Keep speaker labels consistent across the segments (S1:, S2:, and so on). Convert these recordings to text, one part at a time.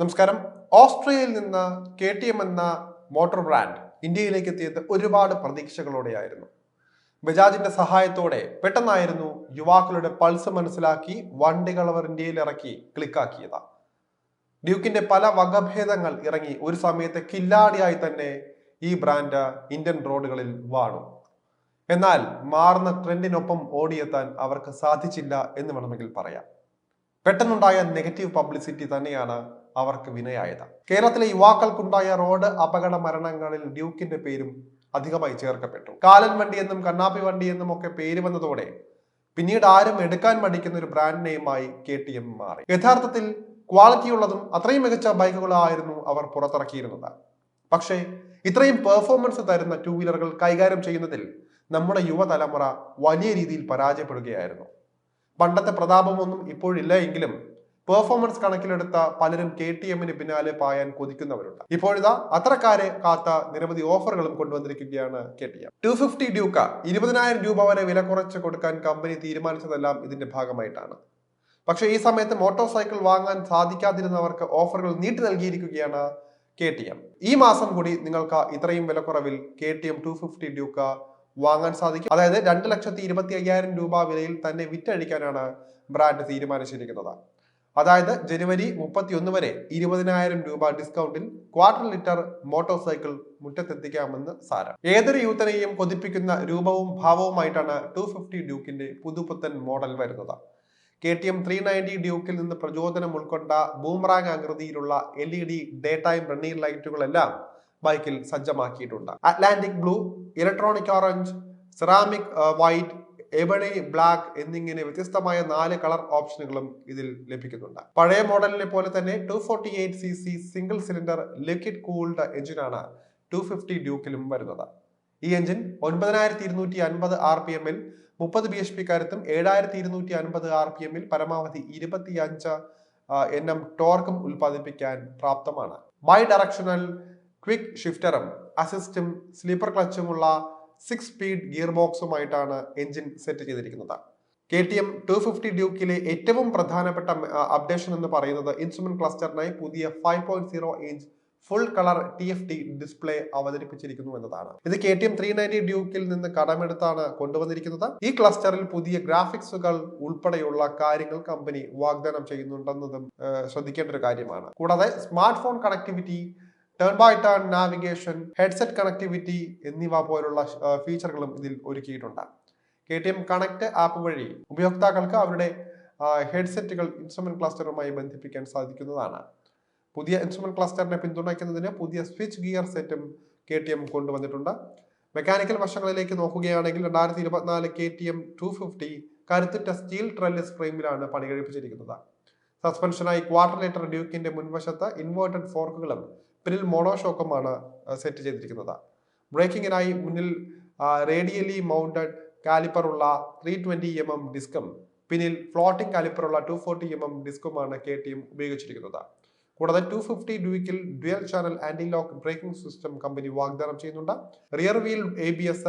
S1: നമസ്കാരം. ഓസ്ട്രിയയിൽ നിന്ന് KTM എന്ന മോട്ടോർ ബ്രാൻഡ് ഇന്ത്യയിലേക്ക് എത്തിയത് ഒരുപാട് പ്രതീക്ഷകളോടെയായിരുന്നു. ബജാജിന്റെ സഹായത്തോടെ പെട്ടെന്നായിരുന്നു യുവാക്കളുടെ പൾസ് മനസ്സിലാക്കി വണ്ടികൾ അവർ ഇന്ത്യയിൽ ഇറക്കി ക്ലിക്കാക്കിയത്. ഡ്യൂക്കിന്റെ പല വകഭേദങ്ങൾ ഇറങ്ങി ഒരു സമയത്ത് കില്ലാടിയായി തന്നെ ഈ ബ്രാൻഡ് ഇന്ത്യൻ റോഡുകളിൽ വാണു. എന്നാൽ മാറുന്ന ട്രെൻഡിനൊപ്പം ഓടിയെത്താൻ അവർക്ക് സാധിച്ചില്ല എന്ന് വേണമെങ്കിൽ പറയാം. പെട്ടെന്നുണ്ടായ നെഗറ്റീവ് പബ്ലിസിറ്റി തന്നെയാണ് അവർക്ക് വിനയായത്. കേരളത്തിലെ യുവാക്കൾക്കുണ്ടായ റോഡ് അപകട മരണങ്ങളിൽ ഡ്യൂക്കിന്റെ പേരും അധികമായി ചേർക്കപ്പെട്ടു. കാലൻ വണ്ടി എന്നും കണ്ണാപ്പി വണ്ടി എന്നും ഒക്കെ പേര് വന്നതോടെ പിന്നീട് ആരും എടുക്കാൻ മടിക്കുന്ന ഒരു ബ്രാൻഡ് നെയിമായി KTM മാറി. യഥാർത്ഥത്തിൽ ക്വാളിറ്റി ഉള്ളതും അത്രയും മികച്ച ബൈക്കുകളായിരുന്നു അവർ പുറത്തിറക്കിയിരുന്നത്. പക്ഷേ ഇത്രയും പെർഫോമൻസ് തരുന്ന ടൂ വീലറുകൾ കൈകാര്യം ചെയ്യുന്നതിൽ നമ്മുടെ യുവതലമുറ വലിയ രീതിയിൽ പരാജയപ്പെടുകയായിരുന്നു. പണ്ടത്തെ പ്രതാപമൊന്നും ഇപ്പോഴില്ല എങ്കിലും പെർഫോമൻസ് കണക്കിലെടുത്ത പലരും KTMന് പിന്നാലെ പായാൻ കൊതിക്കുന്നവരുണ്ട്. ഇപ്പോഴിതാ അത്രക്കാരെ കാത്ത നിരവധി ഓഫറുകളും കൊണ്ടുവന്നിരിക്കുകയാണ് KTM. 250 ഡ്യൂക്ക 20,000 രൂപ വരെ വില കുറച്ച് കൊടുക്കാൻ കമ്പനി തീരുമാനിച്ചതെല്ലാം ഇതിന്റെ ഭാഗമായിട്ടാണ്. പക്ഷേ ഈ സമയത്ത് മോട്ടോർ സൈക്കിൾ വാങ്ങാൻ സാധിക്കാതിരുന്നവർക്ക് ഓഫറുകൾ നീട്ടി നൽകിയിരിക്കുകയാണ് KTM. ഈ മാസം കൂടി നിങ്ങൾക്ക് ഇത്രയും വിലക്കുറവിൽ KTM 250 ഡ്യൂക്ക വാങ്ങാൻ സാധിക്കും. അതായത് 2,25,000 രൂപ വിലയിൽ തന്നെ വിറ്റഴിക്കാനാണ് ബ്രാൻഡ് തീരുമാനിച്ചിരിക്കുന്നത്. അതായത് ജനുവരി 31 വരെ 20,000 രൂപ ഡിസ്കൗണ്ടിൽ ക്വാർട്ടർ ലിറ്റർ മോട്ടോർ സൈക്കിൾ മുറ്റത്തെത്തിക്കാമെന്ന് സാരം. ഏതൊരു യൂത്തനെയും കൊതിപ്പിക്കുന്ന രൂപവും ഭാവവുമായിട്ടാണ് 250 ഡ്യൂക്കിന്റെ പുതുപുത്തൻ മോഡൽ വരുന്നത്. KTM 390 ഡ്യൂക്കിൽ നിന്ന് പ്രചോദനം ഉൾക്കൊണ്ട ബൂമറാങ് ആകൃതിയിലുള്ള LED ഡേ ടൈം റണ്ണിംഗ് ലൈറ്റുകളെല്ലാം ബൈക്കിൽ സജ്ജമാക്കിയിട്ടുണ്ട്. Atlantic blue, electronic orange, ceramic white, ebony black എന്നിങ്ങനെ വ്യത്യസ്തമായ 4 കളർ ഓപ്ഷനുകളും ഇതിൽ ലഭിക്കുന്നുണ്ട്. പഴയ മോഡലിനെ പോലെ തന്നെ 248cc single cylinder liquid cooled എഞ്ചിനാണ് 250 ഡ്യൂക്കിലും വരുന്നത്. ഈ എഞ്ചിൻ 9,250 RPM-ൽ 30 bhp കരുത്തും 7,250 RPM-ൽ പരമാവധി 25 Nm ടോർക്കും ഉൽപ്പാദിപ്പിക്കാൻ പ്രാപ്തമാണ്. ബൈ ഡയറക്ഷണൽ ക്വിക്ക് ഷിഫ്റ്ററും അസിസ്റ്റും സ്ലീപ്പർ ക്ലച്ചുമുള്ള 6 സ്പീഡ് ഗിയർ ബോക്സുമായിട്ടാണ് എഞ്ചിൻ സെറ്റ് ചെയ്തിരിക്കുന്നത്. KTM 250 ഡ്യൂക്കിലെ ഏറ്റവും പ്രധാനപ്പെട്ട അപ്ഡേഷൻ എന്ന് പറയുന്നത് ഇൻസ്ട്രുമെന്റ് ക്ലസ്റ്ററിനായി പുതിയ 5.0 inch full colour TFT display അവതരിപ്പിച്ചിരിക്കുന്നു എന്നതാണ്. ഇത് KTM 390 ഡ്യൂക്കിൽ നിന്ന് കടമെടുത്താണ് കൊണ്ടുവന്നിരിക്കുന്നത്. ഈ ക്ലസ്റ്ററിൽ പുതിയ ഗ്രാഫിക്സുകൾ ഉൾപ്പെടെയുള്ള കാര്യങ്ങൾ കമ്പനി വാഗ്ദാനം ചെയ്യുന്നുണ്ടെന്നതും ശ്രദ്ധിക്കേണ്ട ഒരു കാര്യമാണ്. കൂടാതെ smart phone connectivity, turn by turn navigation, headset connectivity എന്നിവ പോലുള്ള ഫീച്ചറുകളും ഇതിൽ ഒരുക്കിയിട്ടുണ്ട്. KTM കണക്ട് ആപ്പ് വഴി ഉപയോക്താക്കൾക്ക് അവരുടെ ഹെഡ്സെറ്റുകൾ ഇൻസ്ട്രുമെന്റ് ക്ലസ്റ്ററുമായി ബന്ധിപ്പിക്കാൻ സാധിക്കുന്നതാണ്. പുതിയ ഇൻസ്ട്രുമെന്റ് ക്ലസ്റ്ററിനെ പിന്തുണയ്ക്കുന്നതിന് പുതിയ സ്വിച്ച് ഗിയർ സെറ്റും KTM കൊണ്ടുവന്നിട്ടുണ്ട്. മെക്കാനിക്കൽ വശങ്ങളിലേക്ക് നോക്കുകയാണെങ്കിൽ 2024 KTM 250 കരുത്തുറ്റ സ്റ്റീൽ ട്രെല്ലിസ് ഫ്രെയിമിലാണ് പണികഴിപ്പിച്ചിരിക്കുന്നത്. സസ്പെൻഷനായി ക്വാർട്ടർ ലിറ്റർ ഡ്യൂക്കിന്റെ മുൻവശത്ത് ഇൻവേർട്ടഡ് ഫോർക്കുകളും പിന്നിൽ മോണോഷോക്കുമാണ് സെറ്റ് ചെയ്തിരിക്കുന്നത്. ബ്രേക്കിങ്ങിനായി മുന്നിൽ റേഡിയലി മൗണ്ടഡ് കാലിപ്പറുള്ള 320 mm ഡിസ്കും പിന്നിൽ ഫ്ലോട്ടിംഗ് കാലിപ്പറുള്ള 240 mm ഡിസ്കുമാണ് KTM ഉപയോഗിച്ചിരിക്കുന്നത്. കൂടാതെ 250 ഡ്യൂക്കിൽ dual channel anti lock braking system company വാഗ്ദാനം ചെയ്യുന്നുണ്ട്. റിയർ വീൽ ABS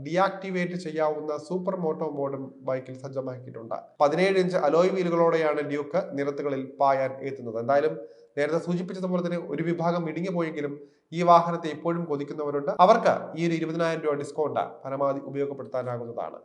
S1: ഡീആക്ടിവേറ്റ് ചെയ്യാവുന്ന സൂപ്പർ മോട്ടോ മോഡും ബൈക്കിൽ സജ്ജമാക്കിയിട്ടുണ്ട്. 17 ഇഞ്ച് അലോയ് വീലുകളോടെയാണ് ഡ്യൂക്ക് നിരത്തുകളിൽ പായാൻ എത്തുന്നത്. എന്തായാലും നേരത്തെ സൂചിപ്പിച്ചതുപോലെ തന്നെ ഒരു വിഭാഗം ഇടുങ്ങി പോയെങ്കിലും ഈ വാഹനത്തെ ഇപ്പോഴും കൊതിക്കുന്നവരുണ്ട്. അവർക്ക് ഈ ഒരു 20,000 രൂപ ഡിസ്കൗണ്ട് പരമാവധി ഉപയോഗപ്പെടുത്താനാകുന്നതാണ്.